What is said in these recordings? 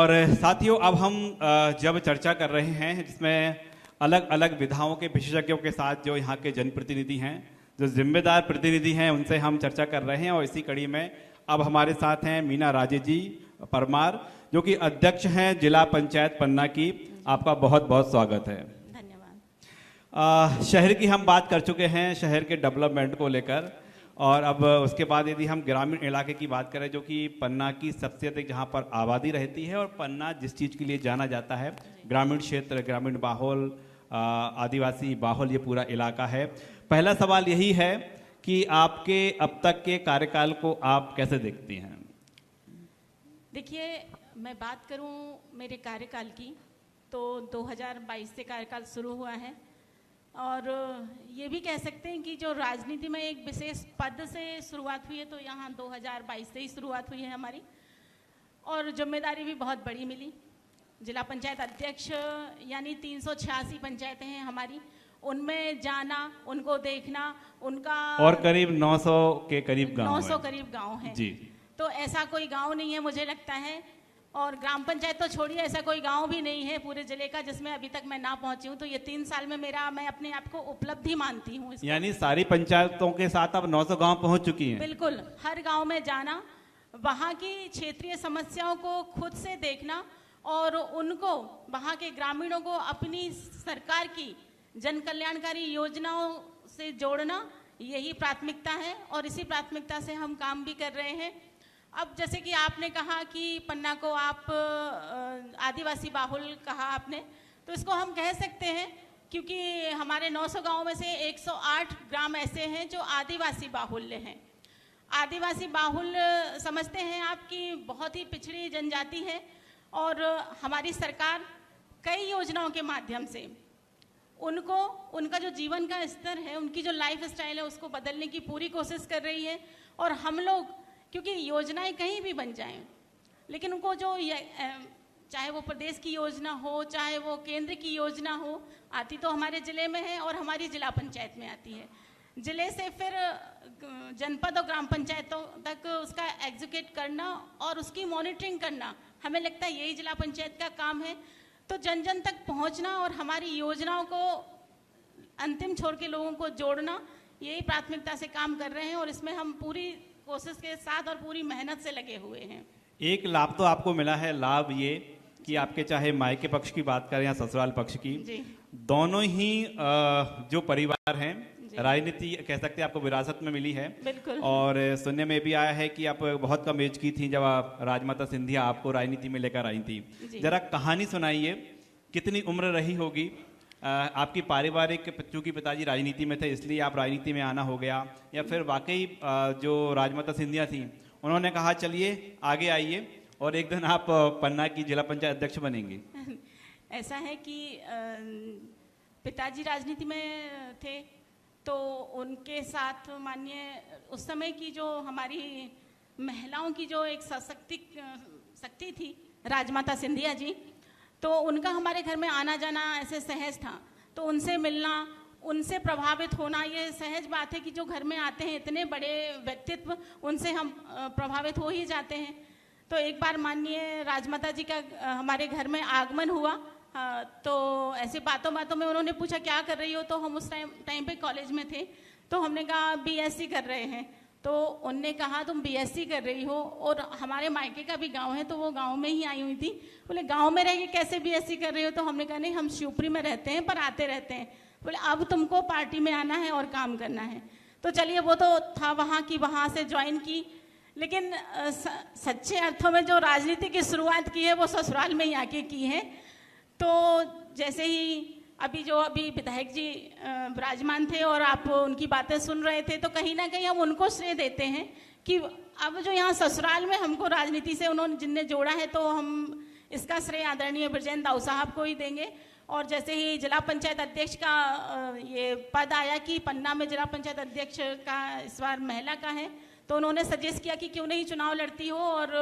और साथियों, अब हम जब चर्चा कर रहे हैं जिसमें अलग अलग विधाओं के विशेषज्ञों के साथ जो यहाँ के जनप्रतिनिधि हैं, जो जिम्मेदार प्रतिनिधि हैं, उनसे हम चर्चा कर रहे हैं। और इसी कड़ी में अब हमारे साथ हैं मीना राजे जी परमार, जो कि अध्यक्ष हैं जिला पंचायत पन्ना की। आपका बहुत बहुत स्वागत है। धन्यवाद। शहर की हम बात कर चुके हैं, शहर के डेवलपमेंट को लेकर, और अब उसके बाद यदि हम ग्रामीण इलाके की बात करें, जो कि पन्ना की सबसे अधिक जहाँ पर आबादी रहती है, और पन्ना जिस चीज़ के लिए जाना जाता है, ग्रामीण क्षेत्र, ग्रामीण बाहुल, आदिवासी बाहुल ये पूरा इलाका है। पहला सवाल यही है कि आपके अब तक के कार्यकाल को आप कैसे देखती हैं? देखिए, मैं बात करूं मेरे कार्यकाल की, तो 2022 से कार्यकाल शुरू हुआ है। और ये भी कह सकते हैं कि जो राजनीति में एक विशेष पद से शुरुआत हुई है, तो यहाँ 2022 से ही शुरुआत हुई है हमारी, और जिम्मेदारी भी बहुत बड़ी मिली। जिला पंचायत अध्यक्ष यानी 386 पंचायतें हैं हमारी, उनमें जाना, उनको देखना, उनका, और करीब 900 के करीब गांव 900 करीब गांव हैं जी। तो ऐसा कोई गांव नहीं है मुझे लगता है, और ग्राम पंचायत तो छोड़िए, ऐसा कोई गांव भी नहीं है पूरे जिले का जिसमें अभी तक मैं ना पहुंची हूं। तो ये 3 साल में मैं अपने आप को उपलब्धि मानती हूँ। यानी सारी पंचायतों के साथ अब 900 गांव पहुंच चुकी हैं। बिल्कुल, हर गांव में जाना, वहाँ की क्षेत्रीय समस्याओं को खुद से देखना, और उनको, वहाँ के ग्रामीणों को अपनी सरकार की जन कल्याणकारी योजनाओं से जोड़ना, यही प्राथमिकता है, और इसी प्राथमिकता से हम काम भी कर रहे हैं। अब जैसे कि आपने कहा कि पन्ना को आप आदिवासी बाहुल कहा आपने, तो इसको हम कह सकते हैं, क्योंकि हमारे 900 गांव में से 108 ग्राम ऐसे हैं जो आदिवासी बाहुल्य हैं। आदिवासी बाहुल समझते हैं आप कि बहुत ही पिछड़ी जनजाति है, और हमारी सरकार कई योजनाओं के माध्यम से उनको, उनका जो जीवन का स्तर है, उनकी जो लाइफ स्टाइल है, उसको बदलने की पूरी कोशिश कर रही है। और हम लोग, क्योंकि योजनाएं कहीं भी बन जाएं, लेकिन उनको जो चाहे वो प्रदेश की योजना हो, चाहे वो केंद्र की योजना हो, आती तो हमारे ज़िले में है और हमारी जिला पंचायत में आती है। ज़िले से फिर जनपद और ग्राम पंचायतों तक उसका एग्जीक्यूट करना और उसकी मॉनिटरिंग करना, हमें लगता है यही जिला पंचायत का काम है। तो जन जन तक पहुंचना और हमारी योजनाओं को अंतिम छोर के लोगों को जोड़ना, यही प्राथमिकता से काम कर रहे हैं, और इसमें हम पूरी कोशिश के साथ और पूरी मेहनत से लगे हुए हैं। एक लाभ तो आपको मिला है, लाभ ये कि आपके चाहे मायके पक्ष की बात करें या ससुराल पक्ष की, दोनों ही जो परिवार हैं, राजनीति कह सकते हैं आपको विरासत में मिली है। बिल्कुल। और सुनने में भी आया है कि आप बहुत कम एज की थी जब राजमाता सिंधिया आपको राजनीति में लेकर आई थी। जरा कहानी सुनाइए, कितनी उम्र रही होगी आपकी पारिवारिक, चूंकि पिताजी राजनीति में थे इसलिए आप राजनीति में आना हो गया, या फिर वाकई जो राजमाता सिंधिया थी उन्होंने कहा चलिए आगे आइए और एक दिन आप पन्ना की जिला पंचायत अध्यक्ष बनेंगी? ऐसा है कि पिताजी राजनीति में थे, तो उनके साथ मानिए उस समय की जो हमारी महिलाओं की जो एक शक्ति थी राजमाता सिंधिया जी, तो उनका हमारे घर में आना जाना ऐसे सहज था। तो उनसे मिलना, उनसे प्रभावित होना, ये सहज बात है कि जो घर में आते हैं इतने बड़े व्यक्तित्व, उनसे हम प्रभावित हो ही जाते हैं। तो एक बार माननीय राजमाता जी का हमारे घर में आगमन हुआ, तो ऐसे बातों बातों में उन्होंने पूछा क्या कर रही हो, तो हम उस टाइम पे कॉलेज में थे, तो हमने कहा बीएससी कर रहे हैं। तो उनने कहा तुम बीएससी कर रही हो, और हमारे मायके का भी गांव है, तो वो गांव में ही आई हुई थी। बोले गांव में रह के कैसे बीएससी कर रही हो? तो हमने कहा नहीं, हम शिवपुरी में रहते हैं पर आते रहते हैं। बोले अब तुमको पार्टी में आना है और काम करना है। तो चलिए, वो तो था वहाँ की, वहाँ से ज्वाइन की, लेकिन सच्चे अर्थों में जो राजनीति की शुरुआत की है वो ससुराल में ही आके की है। तो जैसे ही अभी विधायक जी विराजमान थे और आप उनकी बातें सुन रहे थे, तो कहीं ना कहीं हम उनको श्रेय देते हैं कि अब जो यहाँ ससुराल में हमको राजनीति से उन्होंने जिनने जोड़ा है, तो हम इसका श्रेय आदरणीय ब्रजेंद्र दाऊ साहब को ही देंगे। और जैसे ही जिला पंचायत अध्यक्ष का ये पद आया कि पन्ना में जिला पंचायत अध्यक्ष का इस बार महिला का है, तो उन्होंने सजेस्ट किया कि क्यों नहीं चुनाव लड़ती हो और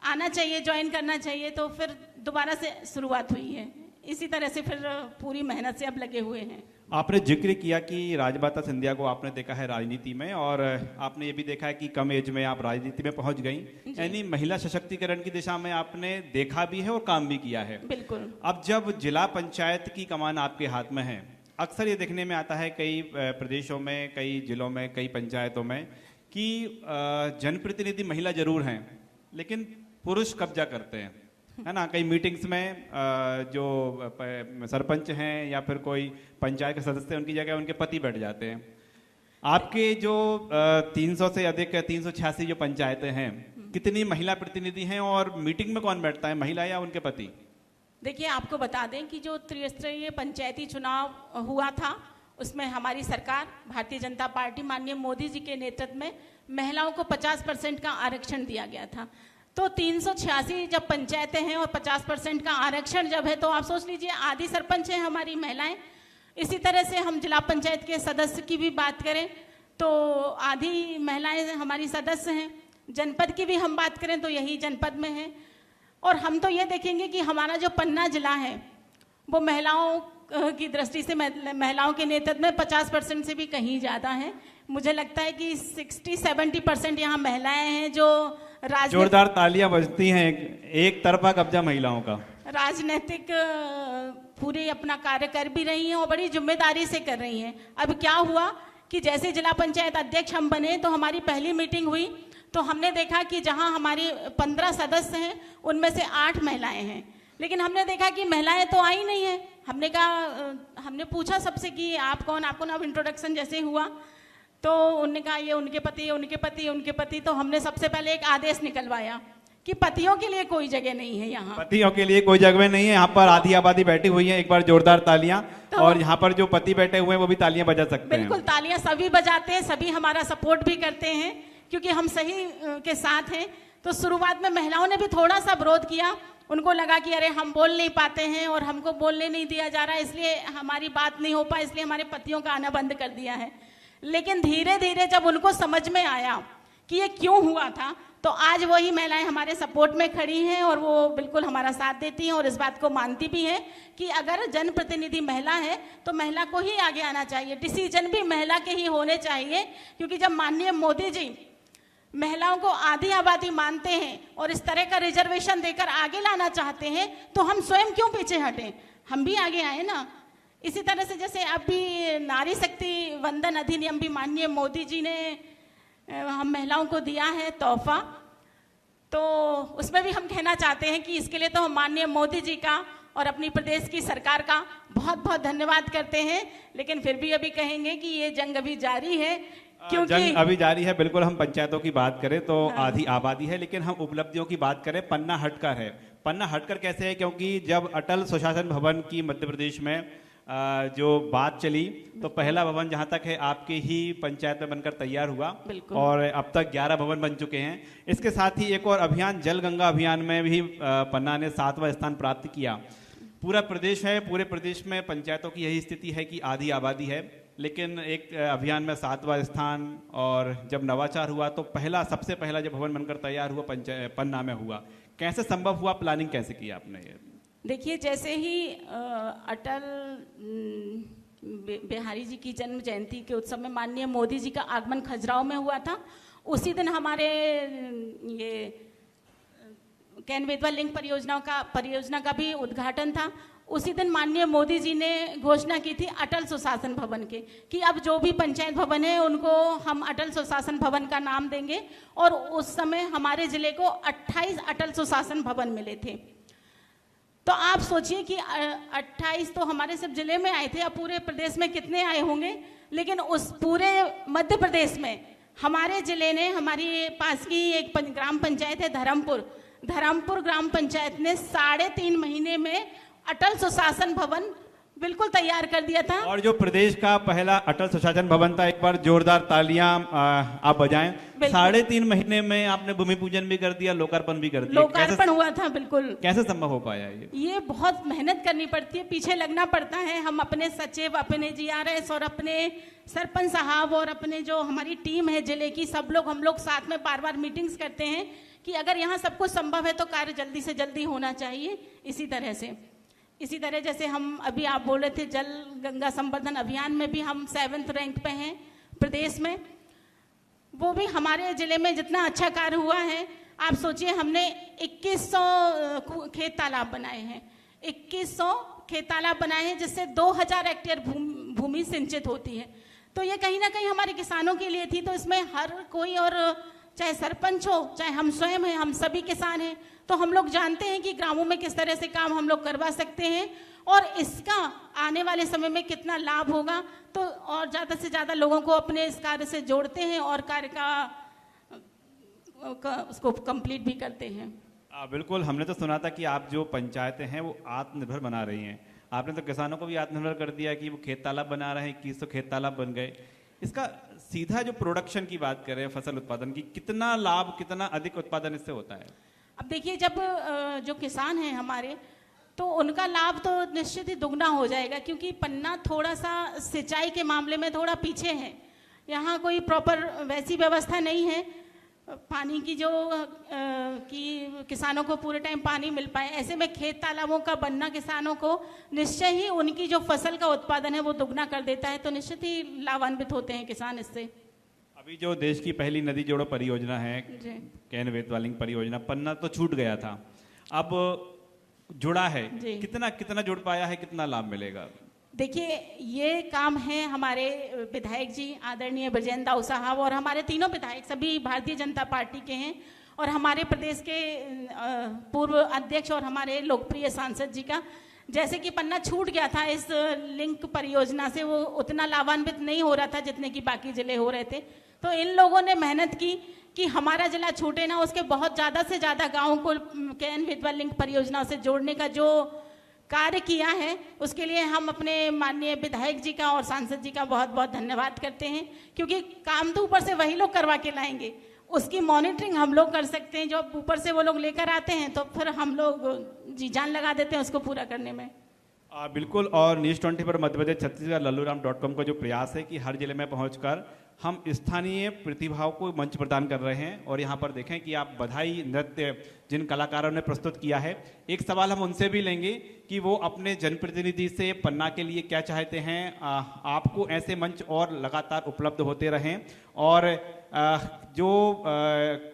आना चाहिए, ज्वाइन करना चाहिए। तो फिर दोबारा से शुरुआत हुई है। इसी तरह से फिर पूरी मेहनत से अब लगे हुए हैं। आपने जिक्र किया कि राजमाता सिंधिया को आपने देखा है राजनीति में, और आपने ये भी देखा है कि कम एज में आप राजनीति में पहुंच गई, यानी महिला सशक्तिकरण की दिशा में आपने देखा भी है और काम भी किया है। बिल्कुल। अब जब जिला पंचायत की कमान आपके हाथ में है, अक्सर ये देखने में आता है कई प्रदेशों में, कई जिलों में, कई पंचायतों में कि जनप्रतिनिधि महिला जरूर हैं लेकिन पुरुष कब्जा करते हैं, है ना। कई मीटिंग्स में जो सरपंच हैं या फिर कोई पंचायत के सदस्य हैं, उनकी जगह उनके पति बैठ जाते हैं। आपके जो 300 से अधिक 386 जो पंचायतें हैं, कितनी महिला प्रतिनिधि हैं और मीटिंग में कौन बैठता है, महिला या उनके पति? देखिए, आपको बता दें कि जो त्रिस्तरीय पंचायती चुनाव हुआ था उसमें हमारी सरकार भारतीय जनता पार्टी माननीय मोदी जी के नेतृत्व में महिलाओं को 50% का आरक्षण दिया गया था। तो 386 जब पंचायतें हैं और 50% का आरक्षण जब है, तो आप सोच लीजिए आधी सरपंच हैं हमारी महिलाएं। इसी तरह से हम जिला पंचायत के सदस्य की भी बात करें तो आधी महिलाएं हमारी सदस्य हैं। जनपद की भी हम बात करें तो यही जनपद में है। और हम तो ये देखेंगे कि हमारा जो पन्ना जिला है वो महिलाओं की दृष्टि से महिलाओं के नेतृत्व में 50% से भी कहीं ज़्यादा है। मुझे लगता है कि 60-70% यहाँ महिलाएं हैं जो जोरदार तालियां बजती हैं, एक तरफा कब्जा महिलाओं का। राजनीतिक पूरे अपना कार्य कर भी रही हैं और बड़ी जिम्मेदारी से कर रही हैं। अब क्या हुआ कि जैसे जिला पंचायत अध्यक्ष हम बने तो हमारी पहली मीटिंग हुई तो हमने देखा कि जहां हमारे 15 सदस्य हैं उनमें से 8 महिलाएं हैं, लेकिन हमने देखा कि महिलाएं तो आई नहीं है। हमने कहा, हमने पूछा सबसे कि आप कौन, आपको ना इंट्रोडक्शन जैसे हुआ तो उन्होंने कहा ये उनके पति, उनके पति, उनके पति। तो हमने सबसे पहले एक आदेश निकलवाया कि पतियों के लिए कोई जगह नहीं है यहाँ, पतियों के लिए कोई जगह नहीं है। यहाँ पर आधी आबादी बैठी हुई है, एक बार जोरदार तालियां। तो और यहाँ पर जो पति बैठे हुए हैं वो भी तालियां बजा सकते हैं। बिल्कुल, तालियां सभी बजाते हैं, सभी हमारा सपोर्ट भी करते हैं क्योंकि हम सही के साथ हैं। तो शुरुआत में महिलाओं ने भी थोड़ा सा विरोध किया, उनको लगा कि अरे हम बोल नहीं पाते हैं और हमको बोलने नहीं दिया जा रहा है, इसलिए हमारी बात नहीं हो पाई, इसलिए हमारे पतियों का आना बंद कर दिया है। लेकिन धीरे धीरे जब उनको समझ में आया कि ये क्यों हुआ था तो आज वही महिलाएं हमारे सपोर्ट में खड़ी हैं और वो बिल्कुल हमारा साथ देती हैं और इस बात को मानती भी हैं कि अगर जनप्रतिनिधि महिला है तो महिला को ही आगे आना चाहिए, डिसीजन भी महिला के ही होने चाहिए। क्योंकि जब माननीय मोदी जी महिलाओं को आधी आबादी मानते हैं और इस तरह का रिजर्वेशन देकर आगे लाना चाहते हैं तो हम स्वयं क्यों पीछे हटें, हम भी आगे आए ना। इसी तरह से जैसे अभी नारी शक्ति वंदन अधिनियम भी माननीय मोदी जी ने हम महिलाओं को दिया है तोहफा, तो उसमें भी हम कहना चाहते हैं कि इसके लिए तो हम माननीय मोदी जी का और अपनी प्रदेश की सरकार का बहुत बहुत धन्यवाद करते हैं। लेकिन फिर भी अभी कहेंगे कि ये जंग अभी जारी है, क्योंकि जंग अभी जारी है। बिल्कुल, हम पंचायतों की बात करें तो आधी आबादी है, लेकिन हम उपलब्धियों की बात करें, पन्ना हटकर है। पन्ना हटकर कैसे है? क्योंकि जब अटल सुशासन भवन की मध्य प्रदेश में जो बात चली तो पहला भवन जहां तक है आपके ही पंचायत में बनकर तैयार हुआ और अब तक 11 भवन बन चुके हैं। इसके साथ ही एक और अभियान जल गंगा अभियान में भी पन्ना ने 7वां स्थान प्राप्त किया। पूरा प्रदेश है, पूरे प्रदेश में पंचायतों की यही स्थिति है कि आधी आबादी है, लेकिन एक अभियान में 7वां स्थान। और जब नवाचार हुआ तो सबसे पहला जो भवन बनकर तैयार हुआ पन्ना में हुआ। कैसे संभव हुआ, प्लानिंग कैसे किया आपने? ये देखिए, जैसे ही अटल बिहारी जी की जन्म जयंती के उत्सव में माननीय मोदी जी का आगमन खजुराहो में हुआ था, उसी दिन हमारे ये कैन बेतवा लिंक परियोजना का भी उद्घाटन था। उसी दिन माननीय मोदी जी ने घोषणा की थी अटल सुशासन भवन के कि अब जो भी पंचायत भवन है उनको हम अटल सुशासन भवन का नाम देंगे। और उस समय हमारे जिले को 28 अटल सुशासन भवन मिले थे। तो आप सोचिए कि 28 तो हमारे सब जिले में आए थे, अब पूरे प्रदेश में कितने आए होंगे। लेकिन उस पूरे मध्य प्रदेश में हमारे जिले ने, हमारी पास की एक ग्राम पंचायत है धरमपुर ग्राम पंचायत ने 3.5 महीने में अटल सुशासन भवन बिल्कुल तैयार कर दिया था। और जो प्रदेश का पहला अटल सुशासन भवन था, एक बार जोरदार तालियां आप बजाएं। 3.5 महीने में आपने भूमि पूजन भी कर दिया, लोकार्पण भी कर दिया। लोकार्पण हुआ था, बिल्कुल। कैसे संभव हो पाया ये बहुत मेहनत करनी पड़ती है, पीछे लगना पड़ता है। हम अपने सचिव, अपने GRS और अपने सरपंच साहब और अपने जो हमारी टीम है जिले की, सब लोग हम लोग साथ में बार मीटिंग्स करते हैं कि अगर यहाँ सब कुछ संभव है तो कार्य जल्दी से जल्दी होना चाहिए। इसी तरह से इसी तरह जैसे हम अभी आप बोल रहे थे जल गंगा संवर्धन अभियान में भी हम 7th रैंक पे हैं प्रदेश में। वो भी हमारे जिले में जितना अच्छा कार्य हुआ है, आप सोचिए हमने 2100 खेत तालाब बनाए हैं, 2100 खेत तालाब बनाए हैं जिससे 2000 हेक्टेयर भूमि सिंचित होती है। तो ये कहीं ना कहीं हमारे किसानों के लिए थी। तो इसमें हर कोई, और चाहे सरपंच हो चाहे हम स्वयं हैं, हम सभी किसान हैं, तो हम लोग जानते हैं कि ग्रामों में किस तरह से काम हम लोग करवा सकते हैं और इसका आने वाले समय में कितना लाभ होगा। तो और ज़्यादा से ज़्यादा लोगों को अपने इस कार्य से जोड़ते हैं और कार्य का उसको कंप्लीट भी करते हैं। बिल्कुल, हमने तो सुना था कि आप जो पंचायतें हैं वो आत्मनिर्भर बना रही हैं। आपने तो किसानों को भी आत्मनिर्भर कर दिया कि वो खेत तालाब बना रहे हैं, 2100 खेत तालाब बन गए। इसका सीधा जो प्रोडक्शन की बात करें, फसल उत्पादन की, कितना लाभ, कितना अधिक उत्पादन इससे होता है? अब देखिए, जब जो किसान हैं हमारे, तो उनका लाभ तो निश्चित ही दुगना हो जाएगा, क्योंकि पन्ना थोड़ा सा सिंचाई के मामले में थोड़ा पीछे है। यहाँ कोई प्रॉपर वैसी व्यवस्था नहीं है पानी की, जो कि किसानों को पूरे टाइम पानी मिल पाए। ऐसे में खेत तालाबों का बनना किसानों को निश्चय ही उनकी जो फसल का उत्पादन है वो दुगना कर देता है। तो निश्चित ही लाभान्वित होते हैं किसान इससे। अभी जो देश की पहली नदी जोड़ो परियोजना है, कैन वेतवालिंग परियोजना, पन्ना तो छूट गया था, अब जुड़ा है, कितना जुड़ पाया है, कितना लाभ मिलेगा? देखिए, ये काम है हमारे विधायक जी आदरणीय ब्रजेंद्र दाऊ साहब, और हमारे तीनों विधायक सभी भारतीय जनता पार्टी के हैं, और हमारे प्रदेश के पूर्व अध्यक्ष और हमारे लोकप्रिय सांसद जी का। जैसे कि पन्ना छूट गया था इस लिंक परियोजना से, वो उतना लाभान्वित नहीं हो रहा था जितने कि बाकी जिले हो रहे थे। तो इन लोगों ने मेहनत की कि हमारा जिला छूटे ना, उसके बहुत ज़्यादा से ज़्यादा गाँवों को कैन वेतवा लिंक परियोजना से जोड़ने का जो कार्य किया है, उसके लिए हम अपने माननीय विधायक जी का और सांसद जी का बहुत बहुत धन्यवाद करते हैं। क्योंकि काम तो ऊपर से वही लोग करवा के लाएंगे, उसकी मॉनिटरिंग हम लोग कर सकते हैं। जो ऊपर से वो लोग लेकर आते हैं तो फिर हम लोग जी जान लगा देते हैं उसको पूरा करने में। बिल्कुल। और न्यूज़ 20 पर मध्यप्रदेश छत्तीसगढ़ लल्लूराम.com का जो प्रयास है कि हर जिले में पहुंचकर हम स्थानीय प्रतिभाओं को मंच प्रदान कर रहे हैं। और यहाँ पर देखें कि आप बधाई नृत्य जिन कलाकारों ने प्रस्तुत किया है, एक सवाल हम उनसे भी लेंगे कि वो अपने जनप्रतिनिधि से पन्ना के लिए क्या चाहते हैं। आपको ऐसे मंच और लगातार उपलब्ध होते रहें, और जो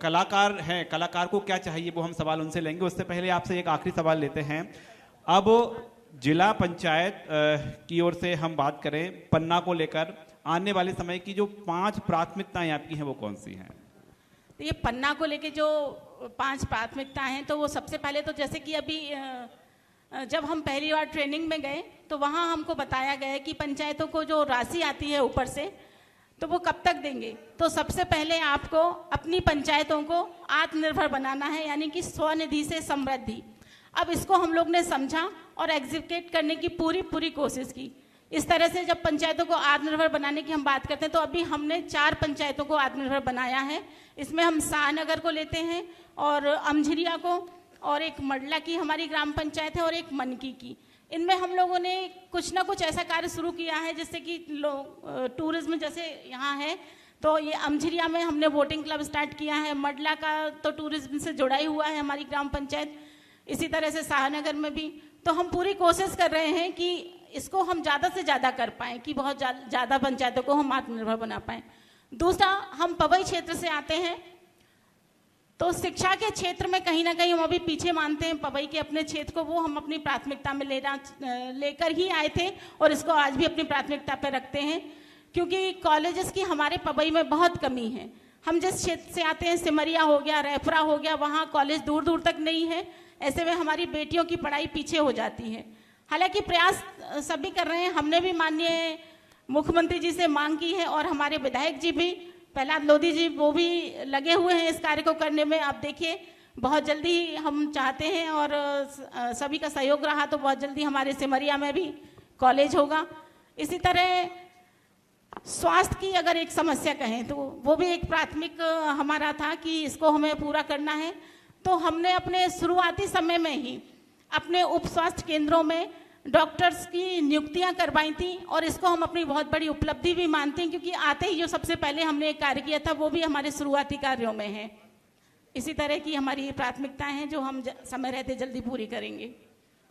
कलाकार हैं, कलाकार को क्या चाहिए वो हम सवाल उनसे लेंगे। उससे पहले आपसे एक आखिरी सवाल लेते हैं। अब जिला पंचायत की ओर से हम बात करें पन्ना को लेकर, आने वाले समय की जो 5 प्राथमिकताएं आपकी हैं वो कौन सी हैं? तो ये पन्ना को लेके जो 5 प्राथमिकताएं हैं, तो वो सबसे पहले तो जैसे कि अभी जब हम पहली बार ट्रेनिंग में गए तो वहाँ हमको बताया गया कि पंचायतों को जो राशि आती है ऊपर से, तो वो कब तक देंगे। तो सबसे पहले आपको अपनी पंचायतों को आत्मनिर्भर बनाना है, यानी कि स्वनिधि से समृद्धि। अब इसको हम लोग ने समझा और एग्जीक्यूट करने की पूरी कोशिश की। इस तरह से जब पंचायतों को आत्मनिर्भर बनाने की हम बात करते हैं, तो अभी हमने 4 पंचायतों को आत्मनिर्भर बनाया है। इसमें हम शाहनगर को लेते हैं, और अमझिरिया को, और एक मडला की हमारी ग्राम पंचायत है, और एक मनकी की। इनमें हम लोगों ने कुछ ना कुछ ऐसा कार्य शुरू किया है जिससे कि टूरिज्म जैसे यहाँ है, तो ये अमझिरिया में हमने बोटिंग क्लब स्टार्ट किया है। मडला का तो टूरिज्म से जुड़ा ही हुआ है हमारी ग्राम पंचायत, इसी तरह से शाहनगर में भी। तो हम पूरी कोशिश कर रहे हैं कि इसको हम ज़्यादा से ज़्यादा कर पाएँ, कि बहुत ज़्यादा पंचायतों को हम आत्मनिर्भर बना पाएँ। दूसरा, हम पवई क्षेत्र से आते हैं, तो शिक्षा के क्षेत्र में कहीं ना कहीं हम अभी पीछे मानते हैं पवई के अपने क्षेत्र को। वो हम अपनी प्राथमिकता में लेकर ही आए थे, और इसको आज भी अपनी प्राथमिकता पर रखते हैं, क्योंकि कॉलेजेस की हमारे पवई में बहुत कमी है। हम जिस क्षेत्र से आते हैं, सिमरिया हो गया, रेफरा हो गया, वहाँ कॉलेज दूर दूर तक नहीं है। ऐसे में हमारी बेटियों की पढ़ाई पीछे हो जाती है। हालांकि प्रयास सभी कर रहे हैं। हमने भी माननीय मुख्यमंत्री जी से मांग की है, और हमारे विधायक जी भी, प्रहलाद लोधी जी, वो भी लगे हुए हैं इस कार्य को करने में। आप देखिए, बहुत जल्दी हम चाहते हैं, और सभी का सहयोग रहा तो बहुत जल्दी हमारे सिमरिया में भी कॉलेज होगा। इसी तरह स्वास्थ्य की अगर एक समस्या कहें, तो वो भी एक प्राथमिक हमारा था कि इसको हमें पूरा करना है। तो हमने अपने शुरुआती समय में ही अपने उप स्वास्थ्य केंद्रों में डॉक्टर्स की नियुक्तियां करवाई थी, और इसको हम अपनी बहुत बड़ी उपलब्धि भी मानते हैं, क्योंकि आते ही जो सबसे पहले हमने एक कार्य किया था वो भी हमारे शुरुआती कार्यों में है। इसी तरह की हमारी प्राथमिकताएं हैं जो हम समय रहते जल्दी पूरी करेंगे।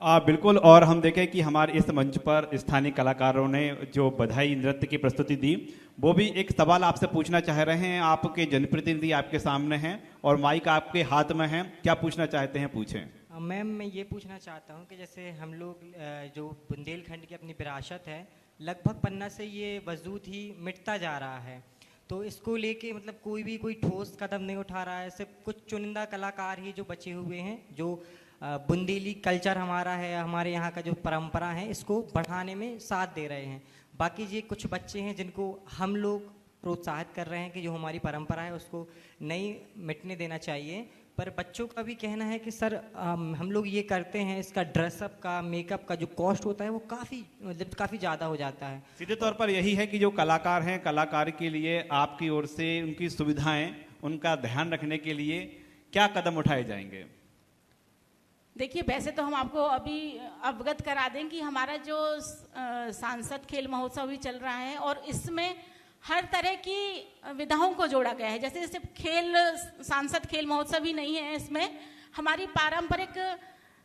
बिल्कुल। और हम देखें कि हमारे इस मंच पर स्थानीय कलाकारों ने जो बधाई नृत्य की प्रस्तुति दी, वो भी एक सवाल आपसे पूछना चाह रहे हैं। आपके जनप्रतिनिधि आपके सामने हैं और माइक आपके हाथ में है, क्या पूछना चाहते हैं पूछें। मैम, मैं ये पूछना चाहता हूँ कि जैसे हम लोग जो बुंदेलखंड की अपनी विरासत है, लगभग पन्ना से ये वजूद ही मिटता जा रहा है, तो इसको लेके मतलब कोई ठोस कदम नहीं उठा रहा है। सिर्फ कुछ चुनिंदा कलाकार ही जो बचे हुए हैं, जो बुंदेली कल्चर हमारा है, हमारे यहाँ का जो परंपरा है, इसको बढ़ाने में साथ दे रहे हैं। बाकी ये कुछ बच्चे हैं जिनको हम लोग प्रोत्साहित कर रहे हैं कि जो हमारी परंपरा है उसको नहीं मिटने देना चाहिए। पर बच्चों का भी कहना है कि सर हम लोग ये करते हैं, इसका ड्रेसअप का, मेकअप का जो कॉस्ट होता है वो काफ़ी ज़्यादा हो जाता है। सीधे तौर पर यही है कि जो कलाकार हैं, कलाकार के लिए आपकी ओर से उनकी सुविधाएं, उनका ध्यान रखने के लिए क्या कदम उठाए जाएंगे। देखिए, वैसे तो हम आपको अभी अवगत करा दें कि हमारा जो सांसद खेल महोत्सव भी चल रहा है और इसमें हर तरह की विधाओं को जोड़ा गया है। जैसे सिर्फ सांसद खेल महोत्सव ही नहीं है, इसमें हमारी पारंपरिक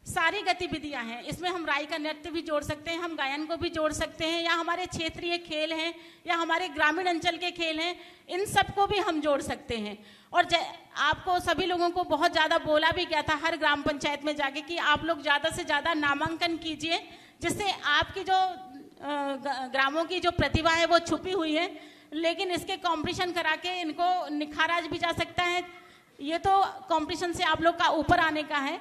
सारी गतिविधियां हैं। इसमें हम राई का नृत्य भी जोड़ सकते हैं, हम गायन को भी जोड़ सकते हैं, या हमारे क्षेत्रीय खेल हैं, या हमारे ग्रामीण अंचल के खेल हैं, इन सब को भी हम जोड़ सकते हैं। और आपको सभी लोगों को बहुत ज़्यादा बोला भी गया था हर ग्राम पंचायत में जाके कि आप लोग ज़्यादा से ज़्यादा नामांकन कीजिए, जिससे आपकी जो ग्रामों की जो प्रतिभा है वो छुपी हुई है, लेकिन इसके कंपटीशन करा के इनको निखारा भी जा सकता है। ये तो कंपटीशन से आप लोग का ऊपर आने का है।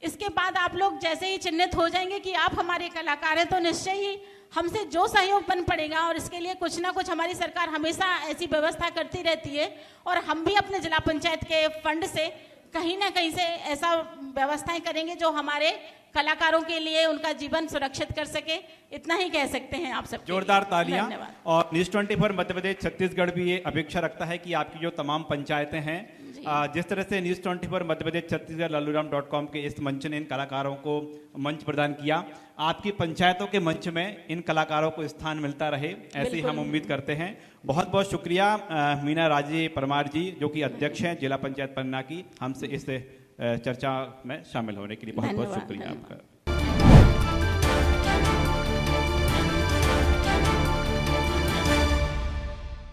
इसके बाद आप लोग जैसे ही चिन्हित हो जाएंगे कि आप हमारे कलाकार हैं, तो निश्चय ही हमसे जो सहयोग बन पड़ेगा, और इसके लिए कुछ ना कुछ हमारी सरकार हमेशा ऐसी व्यवस्था करती रहती है, और हम भी अपने जिला पंचायत के फंड से कहीं ना कहीं से ऐसा व्यवस्थाएं करेंगे जो हमारे कलाकारों के लिए उनका जीवन सुरक्षित कर सके। इतना ही कह सकते हैं आप सब। जोरदार तालियां। और न्यूज़ 24 मध्य प्रदेश छत्तीसगढ़ भी ये अपेक्षा रखता है कि आपकी जो तमाम पंचायतें हैं, जिस तरह से न्यूज़ 24 मध्य प्रदेश छत्तीसगढ़ laluram.com के इस मंच ने इन कलाकारों को मंच प्रदान किया, आपकी पंचायतों के मंच में इन कलाकारों को स्थान मिलता रहे, ऐसी हम उम्मीद करते हैं। बहुत बहुत शुक्रिया मीना राजे परमार जी, जो कि अध्यक्ष हैं जिला पंचायत पन्ना की, हमसे इस चर्चा में शामिल होने के लिए बहुत बहुत शुक्रिया आपका।